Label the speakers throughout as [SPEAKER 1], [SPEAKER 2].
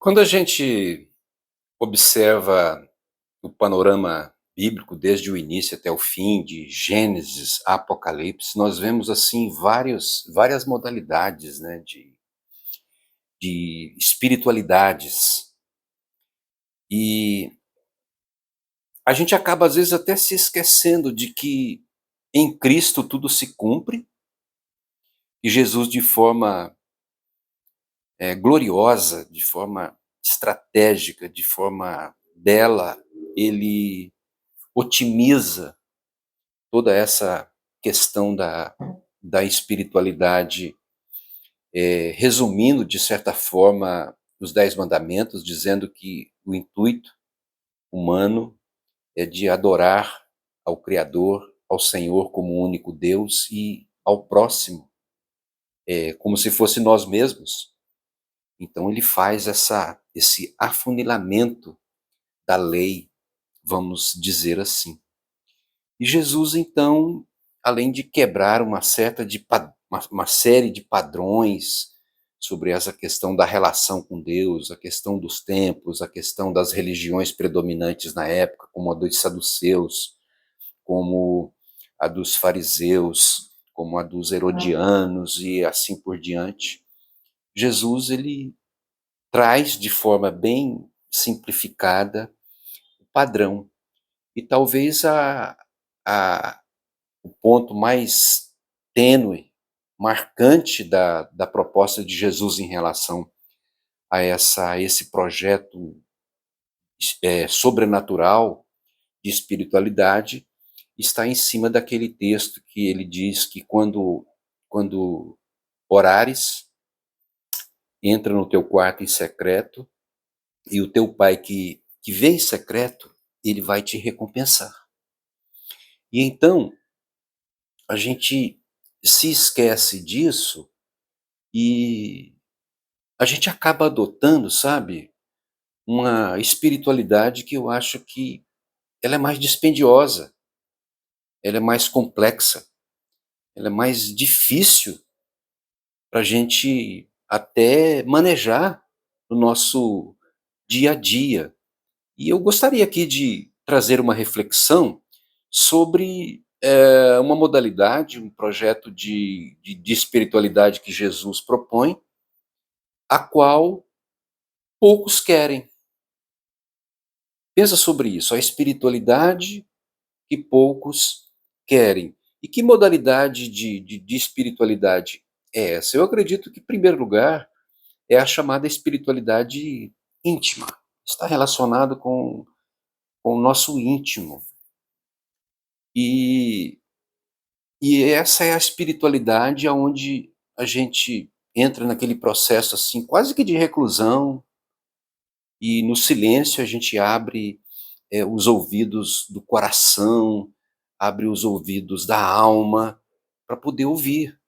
[SPEAKER 1] Quando a gente observa o panorama bíblico desde o início até o fim, de Gênesis a Apocalipse, nós vemos assim várias modalidades, né, de espiritualidades. E a gente acaba às vezes até se esquecendo de que em Cristo tudo se cumpre e Jesus de forma gloriosa, de forma estratégica, de forma bela, ele otimiza toda essa questão da espiritualidade, resumindo, de certa forma, os 10 mandamentos, dizendo que o intuito humano é de adorar ao Criador, ao Senhor como o único Deus e ao próximo, como se fosse nós mesmos. Então ele faz esse afunilamento da lei, vamos dizer assim. E Jesus, então, além de quebrar uma série de padrões sobre essa questão da relação com Deus, a questão dos templos, a questão das religiões predominantes na época, como a dos saduceus, como a dos fariseus, como a dos herodianos e assim por diante, Jesus ele traz de forma bem simplificada o padrão. E talvez a o ponto mais tênue, marcante da proposta de Jesus em relação a esse projeto sobrenatural de espiritualidade, está em cima daquele texto que ele diz que quando orares, entra no teu quarto em secreto, e o teu pai que vê em secreto, ele vai te recompensar. E então, a gente se esquece disso e a gente acaba adotando, sabe, uma espiritualidade que eu acho que ela é mais dispendiosa, ela é mais complexa, ela é mais difícil para a gente até manejar no nosso dia a dia. E eu gostaria aqui de trazer uma reflexão sobre uma modalidade, um projeto de espiritualidade que Jesus propõe, a qual poucos querem. Pensa sobre isso, a espiritualidade que poucos querem. E que modalidade de espiritualidade é essa? Eu acredito que, em primeiro lugar, é a chamada espiritualidade íntima. Está relacionado com o nosso íntimo. E, e essa é a espiritualidade onde a gente entra naquele processo assim, quase que de reclusão, e no silêncio a gente abre os ouvidos do coração, abre os ouvidos da alma para poder ouvir.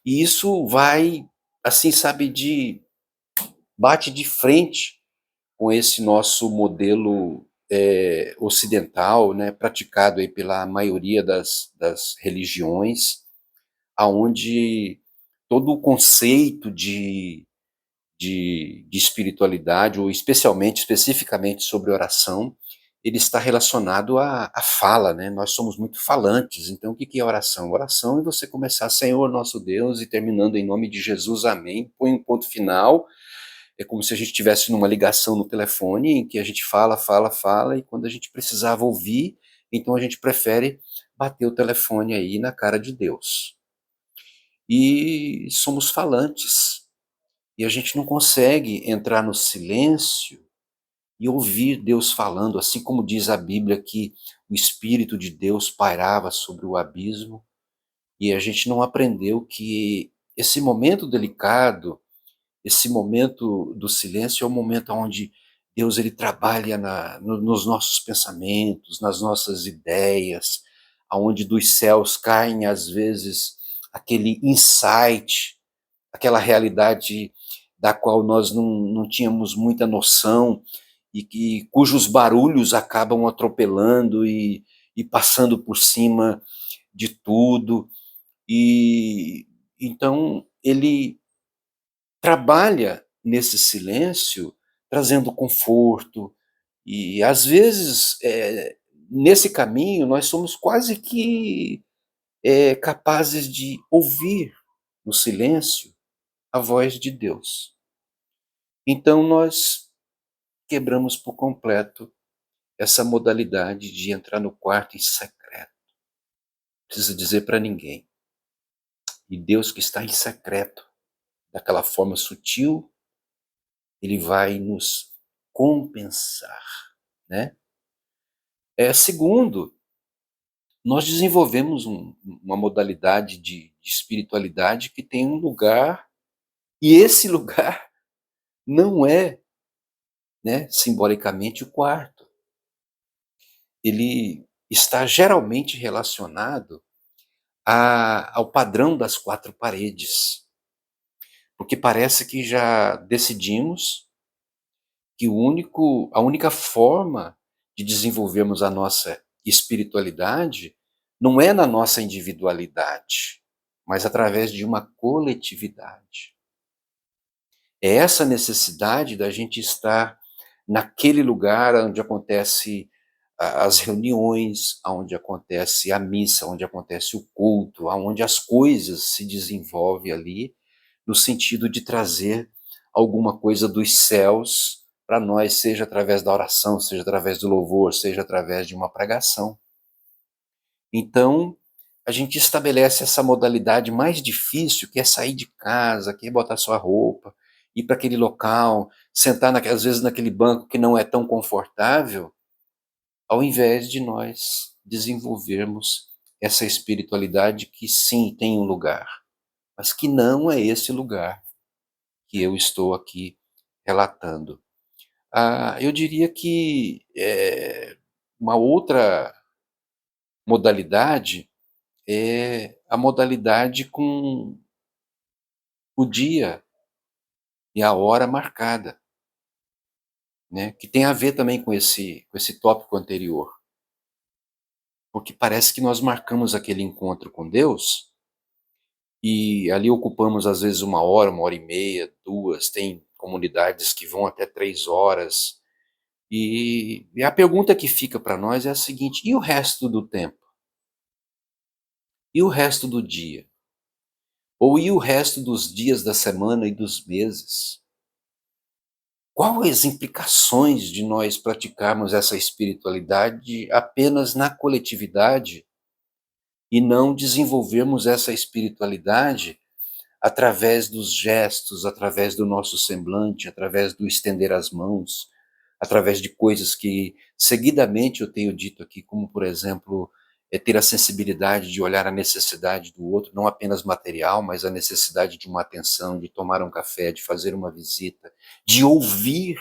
[SPEAKER 1] E isso vai, assim, sabe, bate de frente com esse nosso modelo ocidental, né, praticado aí pela maioria das religiões, aonde todo o conceito de espiritualidade, ou especificamente sobre oração, ele está relacionado à fala, né? Nós somos muito falantes, então o que é oração? Oração é você começar, Senhor nosso Deus, e terminando em nome de Jesus, amém, põe um ponto final, é como se a gente estivesse numa ligação no telefone, em que a gente fala, fala, fala, e quando a gente precisava ouvir, então a gente prefere bater o telefone aí na cara de Deus. E somos falantes, e a gente não consegue entrar no silêncio e ouvir Deus falando, assim como diz a Bíblia que o Espírito de Deus pairava sobre o abismo, e a gente não aprendeu que esse momento delicado, esse momento do silêncio é o momento onde Deus ele trabalha nos nossos pensamentos, nas nossas ideias, aonde dos céus caem às vezes aquele insight, aquela realidade da qual nós não tínhamos muita noção e cujos barulhos acabam atropelando e passando por cima de tudo. E então ele trabalha nesse silêncio trazendo conforto. E às vezes, nesse caminho, nós somos quase que capazes de ouvir no silêncio a voz de Deus. Então nós quebramos por completo essa modalidade de entrar no quarto em secreto. Não precisa dizer para ninguém. E Deus que está em secreto, daquela forma sutil, Ele vai nos compensar, né? Segundo, nós desenvolvemos uma modalidade de espiritualidade que tem um lugar, e esse lugar não é, né, simbolicamente o quarto. Ele está geralmente relacionado ao padrão das quatro paredes, porque parece que já decidimos que a única forma de desenvolvermos a nossa espiritualidade não é na nossa individualidade, mas através de uma coletividade. É essa necessidade da gente estar naquele lugar onde acontece as reuniões, onde acontece a missa, onde acontece o culto, onde as coisas se desenvolvem ali, no sentido de trazer alguma coisa dos céus para nós, seja através da oração, seja através do louvor, seja através de uma pregação. Então, a gente estabelece essa modalidade mais difícil, que é sair de casa, que é botar sua roupa, ir para aquele local, sentar às vezes naquele banco que não é tão confortável, ao invés de nós desenvolvermos essa espiritualidade que sim tem um lugar, mas que não é esse lugar que eu estou aqui relatando. Eu diria que uma outra modalidade é a modalidade com o dia e a hora marcada, né, que tem a ver também com esse tópico anterior, porque parece que nós marcamos aquele encontro com Deus e ali ocupamos às vezes uma hora e meia, duas, tem comunidades que vão até 3 horas, e a pergunta que fica para nós é a seguinte: e o resto do tempo? E o resto do dia? Ou e o resto dos dias da semana e dos meses? Quais as implicações de nós praticarmos essa espiritualidade apenas na coletividade e não desenvolvermos essa espiritualidade através dos gestos, através do nosso semblante, através do estender as mãos, através de coisas que seguidamente eu tenho dito aqui, como por exemplo, ter a sensibilidade de olhar a necessidade do outro, não apenas material, mas a necessidade de uma atenção, de tomar um café, de fazer uma visita, de ouvir,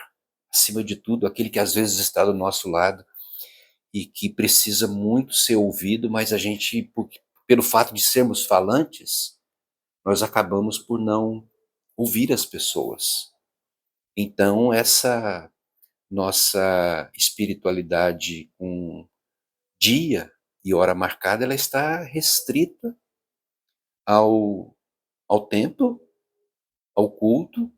[SPEAKER 1] acima de tudo, aquele que às vezes está do nosso lado e que precisa muito ser ouvido, mas a gente, pelo fato de sermos falantes, nós acabamos por não ouvir as pessoas. Então, essa nossa espiritualidade com dia e hora marcada, ela está restrita ao, ao templo, ao culto,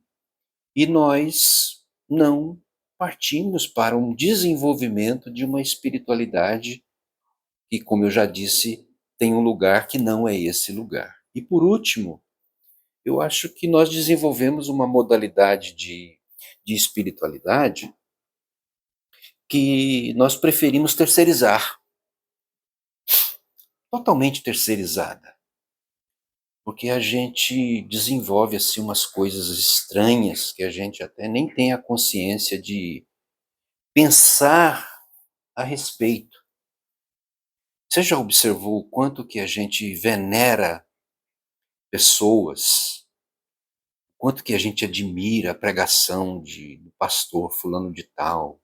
[SPEAKER 1] e nós não partimos para um desenvolvimento de uma espiritualidade que, como eu já disse, tem um lugar que não é esse lugar. E por último, eu acho que nós desenvolvemos uma modalidade de espiritualidade que nós preferimos terceirizar, totalmente terceirizada, porque a gente desenvolve assim umas coisas estranhas que a gente até nem tem a consciência de pensar a respeito. Você já observou o quanto que a gente venera pessoas, o quanto que a gente admira a pregação do pastor fulano de tal,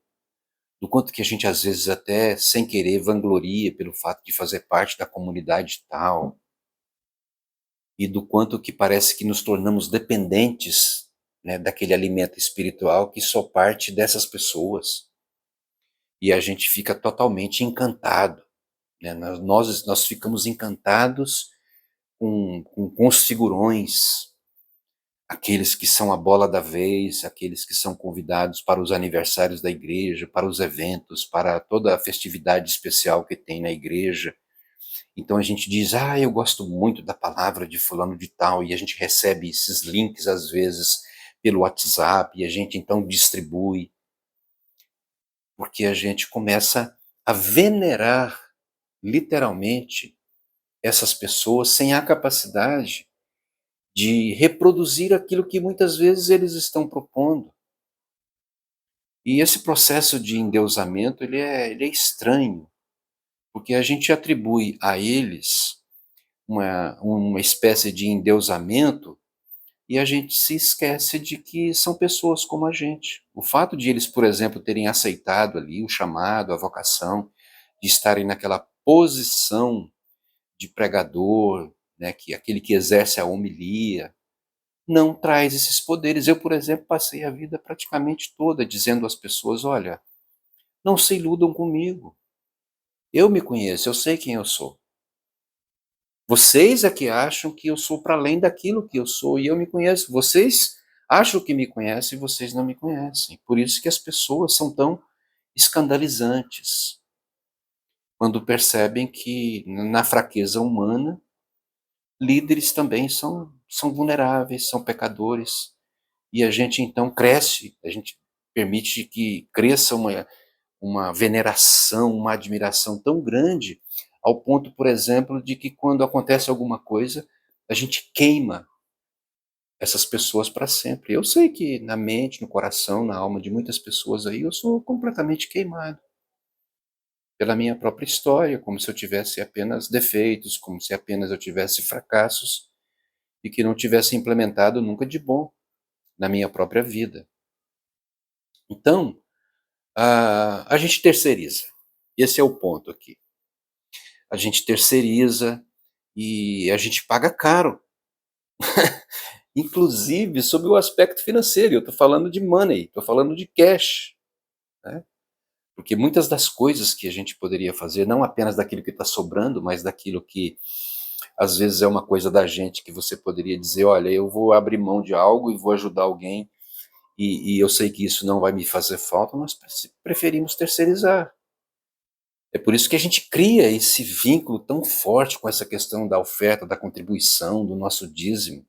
[SPEAKER 1] do quanto que a gente às vezes até sem querer vangloria pelo fato de fazer parte da comunidade tal, e do quanto que parece que nos tornamos dependentes, né, daquele alimento espiritual que só parte dessas pessoas, e a gente fica totalmente encantado, né, nós ficamos encantados com os figurões, aqueles que são a bola da vez, aqueles que são convidados para os aniversários da igreja, para os eventos, para toda a festividade especial que tem na igreja. Então a gente diz, eu gosto muito da palavra de fulano de tal, e a gente recebe esses links às vezes pelo WhatsApp, e a gente então distribui, porque a gente começa a venerar literalmente essas pessoas sem a capacidade de reproduzir aquilo que muitas vezes eles estão propondo. E esse processo de endeusamento, ele é estranho, porque a gente atribui a eles uma espécie de endeusamento e a gente se esquece de que são pessoas como a gente. O fato de eles, por exemplo, terem aceitado ali o chamado, a vocação, de estarem naquela posição de pregador, né, que aquele que exerce a homilia, não traz esses poderes. Eu, por exemplo, passei a vida praticamente toda dizendo às pessoas, olha, não se iludam comigo. Eu me conheço, eu sei quem eu sou. Vocês é que acham que eu sou para além daquilo que eu sou e eu me conheço. Vocês acham que me conhecem e vocês não me conhecem. Por isso que as pessoas são tão escandalizantes quando percebem que na fraqueza humana líderes também são vulneráveis, são pecadores. E a gente então cresce, a gente permite que cresça uma veneração, uma admiração tão grande, ao ponto, por exemplo, de que quando acontece alguma coisa, a gente queima essas pessoas para sempre. Eu sei que na mente, no coração, na alma de muitas pessoas aí, eu sou completamente queimado pela minha própria história, como se eu tivesse apenas defeitos, como se apenas eu tivesse fracassos e que não tivesse implementado nunca de bom na minha própria vida. Então, a gente terceiriza. Esse é o ponto aqui. A gente terceiriza e a gente paga caro, inclusive sob o aspecto financeiro. Eu estou falando de money, estou falando de cash, né? Porque muitas das coisas que a gente poderia fazer, não apenas daquilo que está sobrando, mas daquilo que às vezes é uma coisa da gente que você poderia dizer, olha, eu vou abrir mão de algo e vou ajudar alguém, e eu sei que isso não vai me fazer falta, nós preferimos terceirizar. É por isso que a gente cria esse vínculo tão forte com essa questão da oferta, da contribuição, do nosso dízimo.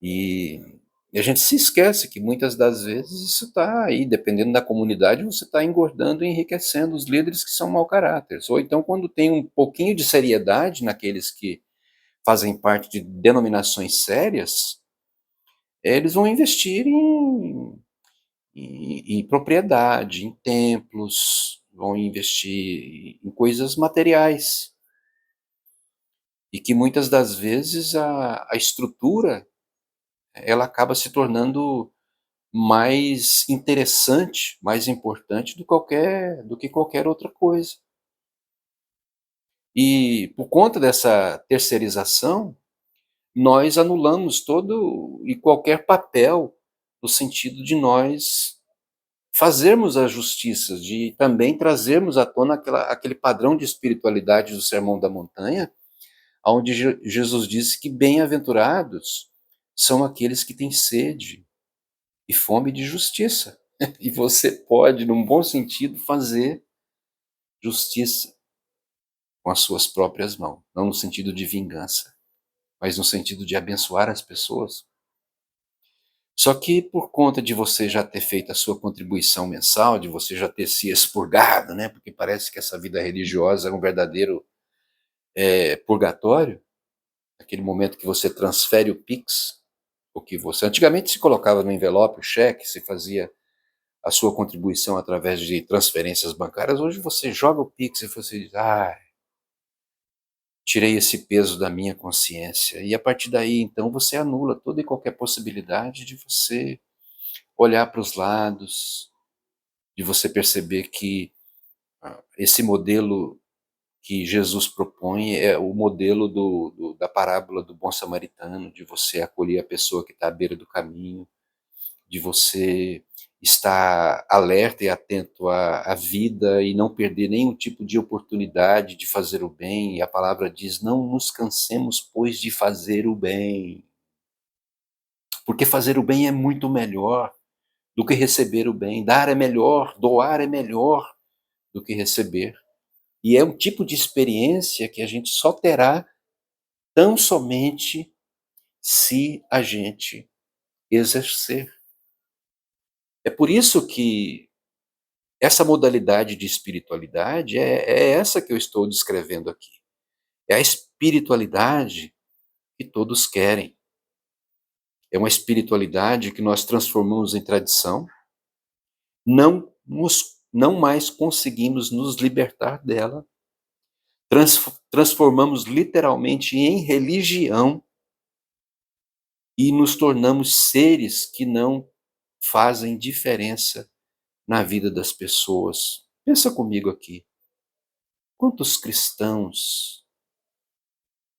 [SPEAKER 1] E, e a gente se esquece que muitas das vezes isso está aí, dependendo da comunidade, você está engordando e enriquecendo os líderes que são mau caráter. Ou então, quando tem um pouquinho de seriedade naqueles que fazem parte de denominações sérias, eles vão investir em propriedade, em templos, vão investir em coisas materiais. E que muitas das vezes a estrutura, ela acaba se tornando mais interessante, mais importante do que qualquer outra coisa. E por conta dessa terceirização, nós anulamos todo e qualquer papel no sentido de nós fazermos a justiça, de também trazermos à tona aquele padrão de espiritualidade do Sermão da Montanha, onde Jesus disse que bem-aventurados são aqueles que têm sede e fome de justiça. E você pode, num bom sentido, fazer justiça com as suas próprias mãos, não no sentido de vingança, mas no sentido de abençoar as pessoas. Só que por conta de você já ter feito a sua contribuição mensal, de você já ter se expurgado, né? Porque parece que essa vida religiosa é um verdadeiro purgatório, aquele momento que você transfere o Pix, o que você antigamente se colocava no envelope, o cheque, se fazia a sua contribuição através de transferências bancárias. Hoje você joga o Pix e você diz, tirei esse peso da minha consciência. E a partir daí, então, você anula toda e qualquer possibilidade de você olhar para os lados, de você perceber que esse modelo que Jesus propõe é o modelo da parábola do bom samaritano, de você acolher a pessoa que está à beira do caminho, de você estar alerta e atento à vida e não perder nenhum tipo de oportunidade de fazer o bem. E a palavra diz, não nos cansemos, pois, de fazer o bem. Porque fazer o bem é muito melhor do que receber o bem. Dar é melhor, doar é melhor do que receber. E é um tipo de experiência que a gente só terá tão somente se a gente exercer. É por isso que essa modalidade de espiritualidade é essa que eu estou descrevendo aqui. É a espiritualidade que todos querem. É uma espiritualidade que nós transformamos em tradição, não mais conseguimos nos libertar dela, transformamos literalmente em religião e nos tornamos seres que não fazem diferença na vida das pessoas. Pensa comigo aqui. Quantos cristãos,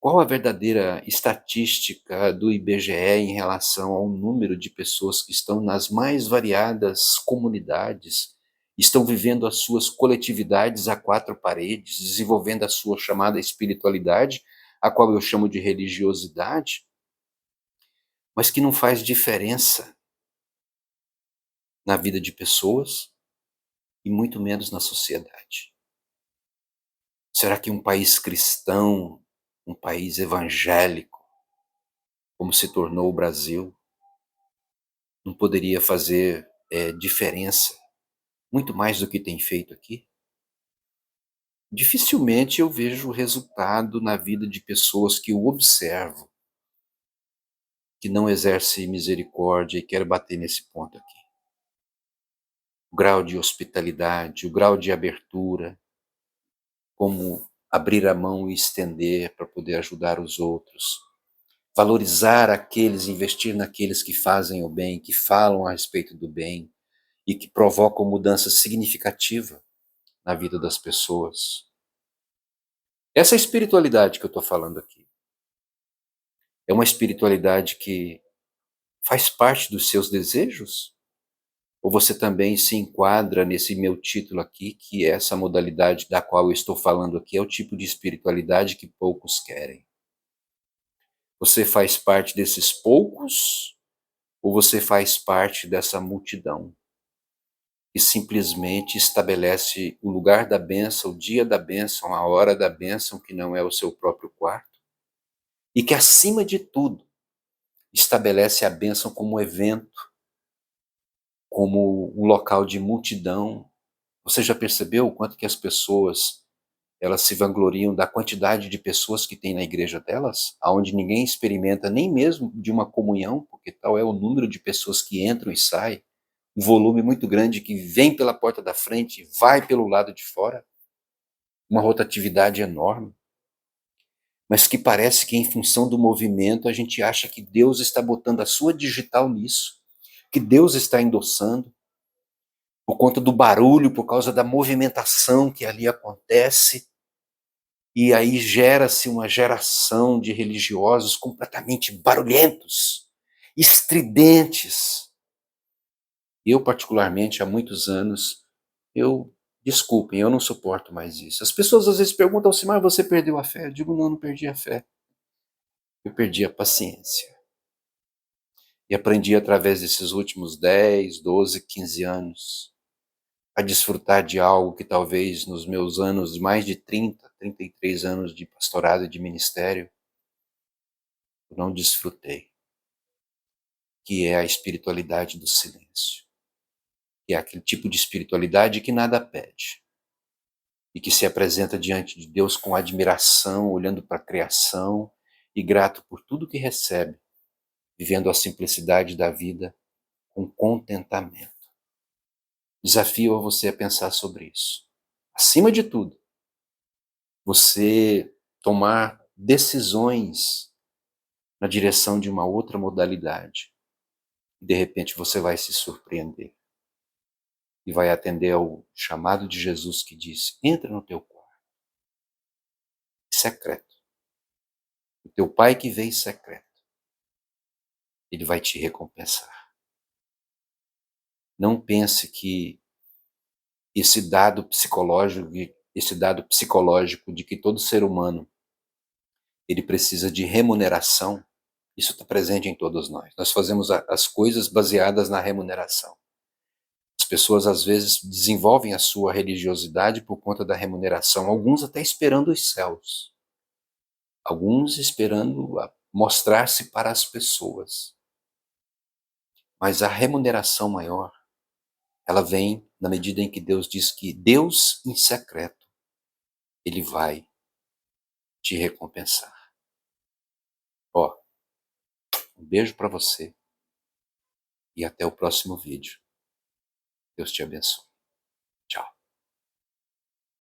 [SPEAKER 1] qual a verdadeira estatística do IBGE em relação ao número de pessoas que estão nas mais variadas comunidades, estão vivendo as suas coletividades a quatro paredes, desenvolvendo a sua chamada espiritualidade, a qual eu chamo de religiosidade, mas que não faz diferença na vida de pessoas e muito menos na sociedade? Será que um país cristão, um país evangélico, como se tornou o Brasil, não poderia fazer diferença, muito mais do que tem feito aqui? Dificilmente eu vejo resultado na vida de pessoas que o observo, que não exerce misericórdia, e quero bater nesse ponto aqui. O grau de hospitalidade, o grau de abertura, como abrir a mão e estender para poder ajudar os outros, valorizar aqueles, investir naqueles que fazem o bem, que falam a respeito do bem e que provocam mudança significativa na vida das pessoas. Essa espiritualidade que eu estou falando aqui é uma espiritualidade que faz parte dos seus desejos? Ou você também se enquadra nesse meu título aqui, que é essa modalidade da qual eu estou falando aqui, é o tipo de espiritualidade que poucos querem? Você faz parte desses poucos ou você faz parte dessa multidão que simplesmente estabelece o lugar da bênção, o dia da bênção, a hora da bênção, que não é o seu próprio quarto, e que, acima de tudo, estabelece a bênção como um evento, como um local de multidão? Você já percebeu o quanto que as pessoas, elas se vangloriam da quantidade de pessoas que tem na igreja delas, aonde ninguém experimenta nem mesmo de uma comunhão, porque tal é o número de pessoas que entram e saem, um volume muito grande que vem pela porta da frente e vai pelo lado de fora, uma rotatividade enorme, mas que parece que, em função do movimento, a gente acha que Deus está botando a sua digital nisso, que Deus está endossando, por conta do barulho, por causa da movimentação que ali acontece, e aí gera-se uma geração de religiosos completamente barulhentos, estridentes. Eu, particularmente, há muitos anos, desculpem, eu não suporto mais isso. As pessoas às vezes perguntam assim, mas você perdeu a fé? Eu digo, não, não perdi a fé. Eu perdi a paciência. E aprendi através desses últimos 10, 12, 15 anos a desfrutar de algo que talvez nos meus anos, mais de 30, 33 anos de pastorado e de ministério, eu não desfrutei, que é a espiritualidade do silêncio, que é aquele tipo de espiritualidade que nada pede, e que se apresenta diante de Deus com admiração, olhando para a criação e grato por tudo que recebe, vivendo a simplicidade da vida com contentamento. Desafio a você a pensar sobre isso. Acima de tudo, você tomar decisões na direção de uma outra modalidade. E de repente você vai se surpreender e vai atender ao chamado de Jesus que diz: entra no teu quarto, secreto. O teu pai que vê em secreto, ele vai te recompensar. Não pense que esse dado psicológico de que todo ser humano ele precisa de remuneração, Isso está presente em todos nós. Nós fazemos as coisas baseadas na remuneração. As pessoas às vezes desenvolvem a sua religiosidade por conta da remuneração, alguns até esperando os céus, alguns esperando mostrar-se para as pessoas. Mas a remuneração maior, ela vem na medida em que Deus diz que Deus em secreto, Ele vai te recompensar. Ó, um beijo para você e até o próximo vídeo. Deus te abençoe. Tchau.